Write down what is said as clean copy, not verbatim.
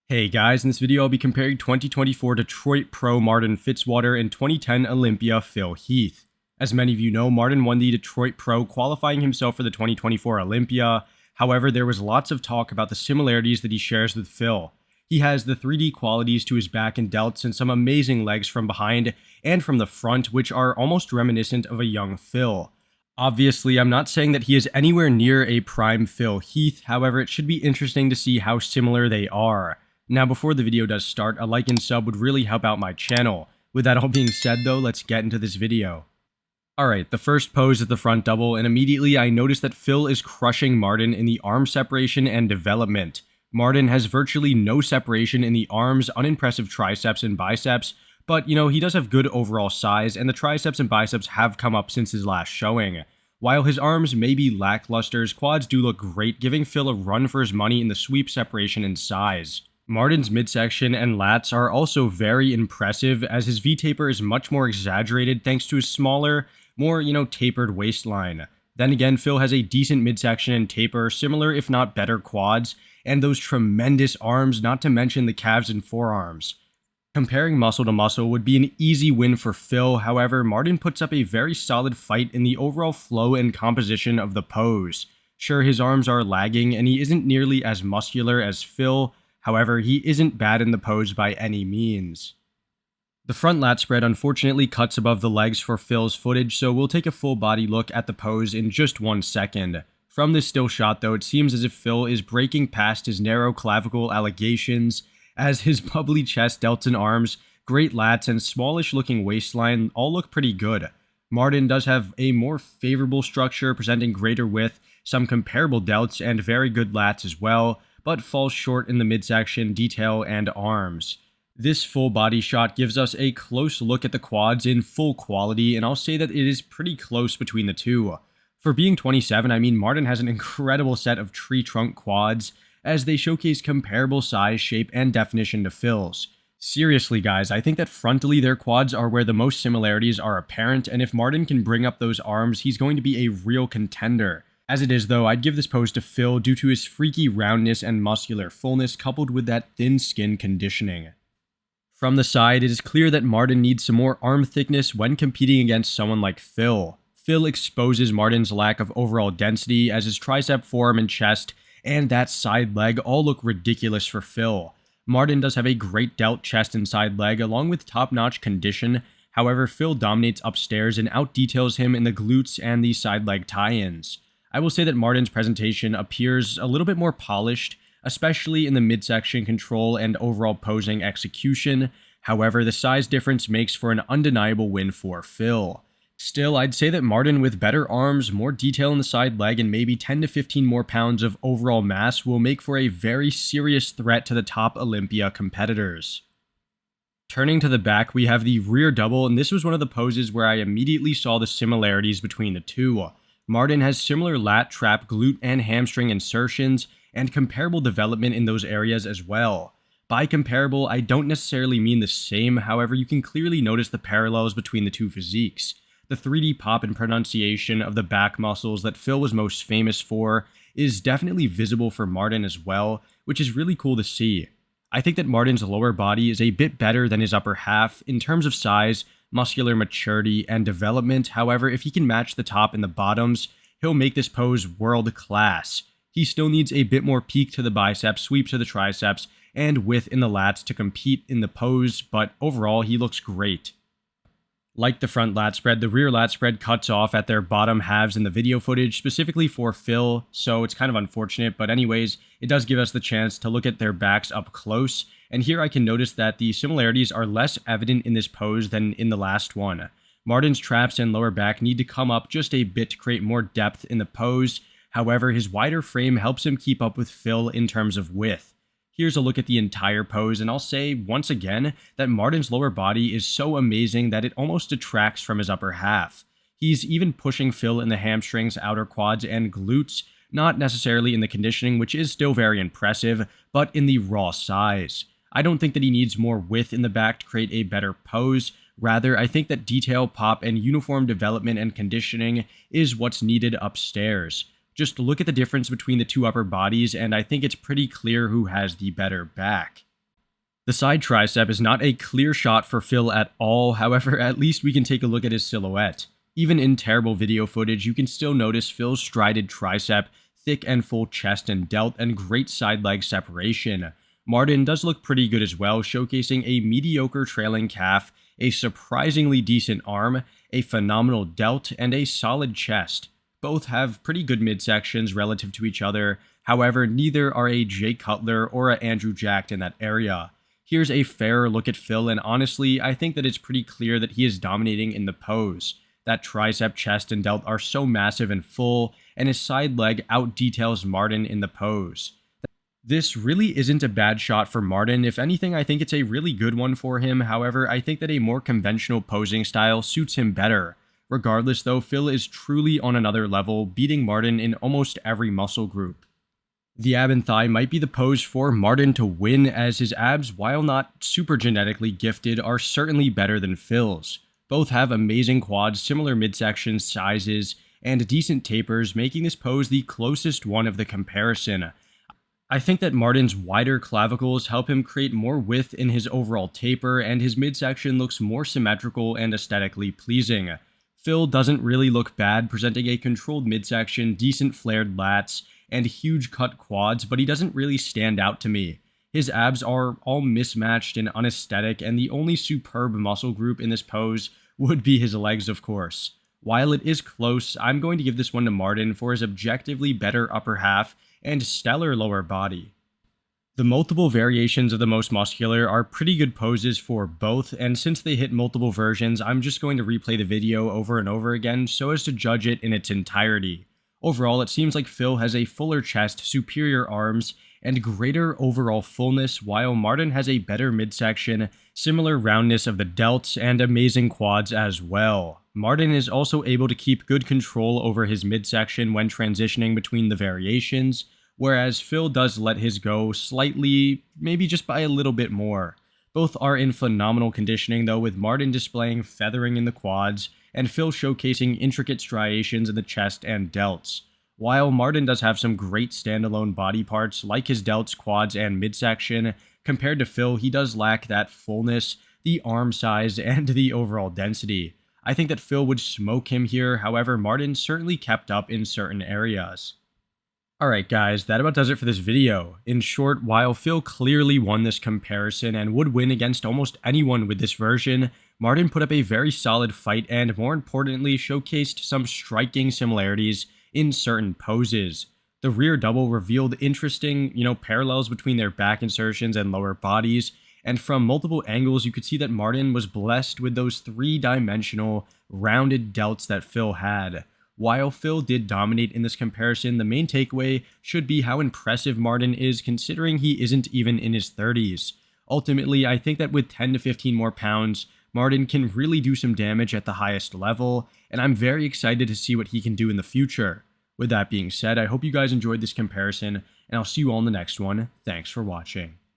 Hey guys, in this video I'll be comparing 2024 Detroit Pro Martin Fitzwater and 2010 Olympia Phil Heath. As many of you know, Martin won the Detroit Pro, qualifying himself for the 2024 Olympia. However, there was lots of talk about the similarities that he shares with Phil. He has the 3D qualities to his back and delts and some amazing legs from behind and from the front, which are almost reminiscent of a young Phil. Obviously, I'm not saying that he is anywhere near a prime Phil Heath, however, it should be interesting to see how similar they are. Now, before the video does start, a like and sub would really help out my channel. With that all being said though, let's get into this video. Alright, the first pose is the front double, and immediately I notice that Phil is crushing Martin in the arm separation and development. Martin has virtually no separation in the arms, unimpressive triceps and biceps, but he does have good overall size, and the triceps and biceps have come up since his last showing. While his arms may be lackluster, his quads do look great, giving Phil a run for his money in the sweep separation and size. Martin's midsection and lats are also very impressive, as his V-taper is much more exaggerated thanks to his smaller, more, tapered waistline. Then again, Phil has a decent midsection and taper, similar if not better quads, and those tremendous arms, not to mention the calves and forearms. Comparing muscle to muscle would be an easy win for Phil, however, Martin puts up a very solid fight in the overall flow and composition of the pose. Sure, his arms are lagging, and he isn't nearly as muscular as Phil. However, he isn't bad in the pose by any means. The front lat spread unfortunately cuts above the legs for Phil's footage, so we'll take a full body look at the pose in just 1 second. From this still shot though, it seems as if Phil is breaking past his narrow clavicle allegations, as his bubbly chest, delts and arms, great lats, and smallish looking waistline all look pretty good. Martin does have a more favorable structure, presenting greater width, some comparable delts, and very good lats as well, but falls short in the midsection, detail, and arms. This full body shot gives us a close look at the quads in full quality, and I'll say that it is pretty close between the two. For being 27, I mean, Martin has an incredible set of tree trunk quads, as they showcase comparable size, shape, and definition to Phil's. Seriously guys, I think that frontally their quads are where the most similarities are apparent, and if Martin can bring up those arms, he's going to be a real contender. As it is though, I'd give this pose to Phil due to his freaky roundness and muscular fullness coupled with that thin skin conditioning. From the side, it is clear that Martin needs some more arm thickness when competing against someone like Phil. Phil exposes Martin's lack of overall density, as his tricep, forearm, and chest, and that side leg all look ridiculous for Phil. Martin does have a great delt, chest, and side leg along with top-notch condition, however Phil dominates upstairs and out-details him in the glutes and the side leg tie-ins. I will say that Martin's presentation appears a little bit more polished, especially in the midsection control and overall posing execution. However, the size difference makes for an undeniable win for Phil. Still, I'd say that Martin with better arms, more detail in the side leg, and maybe 10 to 15 more pounds of overall mass will make for a very serious threat to the top Olympia competitors. Turning to the back, we have the rear double, and this was one of the poses where I immediately saw the similarities between the two. Martin has similar lat, trap, glute, and hamstring insertions, and comparable development in those areas as well. By comparable, I don't necessarily mean the same, however you can clearly notice the parallels between the two physiques. The 3D pop and pronunciation of the back muscles that Phil was most famous for is definitely visible for Martin as well, which is really cool to see. I think that Martin's lower body is a bit better than his upper half in terms of size, muscular maturity, and development. However, if he can match the top and the bottoms, he'll make this pose world class. He still needs a bit more peak to the biceps, sweep to the triceps, and width in the lats to compete in the pose, but overall he looks great. Like the front lat spread, the rear lat spread cuts off at their bottom halves in the video footage, specifically for Phil, so it's kind of unfortunate, but anyways, it does give us the chance to look at their backs up close, and here I can notice that the similarities are less evident in this pose than in the last one. Martin's traps and lower back need to come up just a bit to create more depth in the pose, however his wider frame helps him keep up with Phil in terms of width. Here's a look at the entire pose, and I'll say once again that Martin's lower body is so amazing that it almost detracts from his upper half. He's even pushing Phil in the hamstrings, outer quads, and glutes, not necessarily in the conditioning, which is still very impressive, but in the raw size. I don't think that he needs more width in the back to create a better pose. Rather, I think that detail, pop, and uniform development and conditioning is what's needed upstairs. Just look at the difference between the two upper bodies, and I think it's pretty clear who has the better back. The side tricep is not a clear shot for Phil at all, however, at least we can take a look at his silhouette. Even in terrible video footage, you can still notice Phil's strided tricep, thick and full chest and delt, and great side leg separation. Martin does look pretty good as well, showcasing a mediocre trailing calf, a surprisingly decent arm, a phenomenal delt, and a solid chest. Both have pretty good midsections relative to each other, however, neither are a Jay Cutler or a Andrew Jacked in that area. Here's a fairer look at Phil, and honestly, I think that it's pretty clear that he is dominating in the pose. That tricep, chest, and delt are so massive and full, and his side leg out-details Martin in the pose. This really isn't a bad shot for Martin. If anything, I think it's a really good one for him. However, I think that a more conventional posing style suits him better. Regardless though, Phil is truly on another level, beating Martin in almost every muscle group. The ab and thigh might be the pose for Martin to win, as his abs, while not super genetically gifted, are certainly better than Phil's. Both have amazing quads, similar midsection sizes, and decent tapers, making this pose the closest one of the comparison. I think that Martin's wider clavicles help him create more width in his overall taper, and his midsection looks more symmetrical and aesthetically pleasing. Phil doesn't really look bad, presenting a controlled midsection, decent flared lats, and huge cut quads, but he doesn't really stand out to me. His abs are all mismatched and unaesthetic, and the only superb muscle group in this pose would be his legs, of course. While it is close, I'm going to give this one to Martin for his objectively better upper half and stellar lower body. The multiple variations of the most muscular are pretty good poses for both, and since they hit multiple versions, I'm just going to replay the video over and over again so as to judge it in its entirety. Overall, it seems like Phil has a fuller chest, superior arms, and greater overall fullness, while Martin has a better midsection, similar roundness of the delts, and amazing quads as well. Martin is also able to keep good control over his midsection when transitioning between the variations, whereas Phil does let his go slightly, maybe just by a little bit more. Both are in phenomenal conditioning though, with Martin displaying feathering in the quads, and Phil showcasing intricate striations in the chest and delts. While Martin does have some great standalone body parts like his delts, quads, and midsection, compared to Phil, he does lack that fullness, the arm size, and the overall density. I think that Phil would smoke him here, however, Martin certainly kept up in certain areas. Alright guys, that about does it for this video. In short, while Phil clearly won this comparison and would win against almost anyone with this version, Martin put up a very solid fight and, more importantly, showcased some striking similarities in certain poses. The rear double revealed interesting, parallels between their back insertions and lower bodies, and from multiple angles you could see that Martin was blessed with those three-dimensional, rounded delts that Phil had. While Phil did dominate in this comparison, the main takeaway should be how impressive Martin is considering he isn't even in his 30s. Ultimately, I think that with 10 to 15 more pounds, Martin can really do some damage at the highest level, and I'm very excited to see what he can do in the future. With that being said, I hope you guys enjoyed this comparison, and I'll see you all in the next one. Thanks for watching.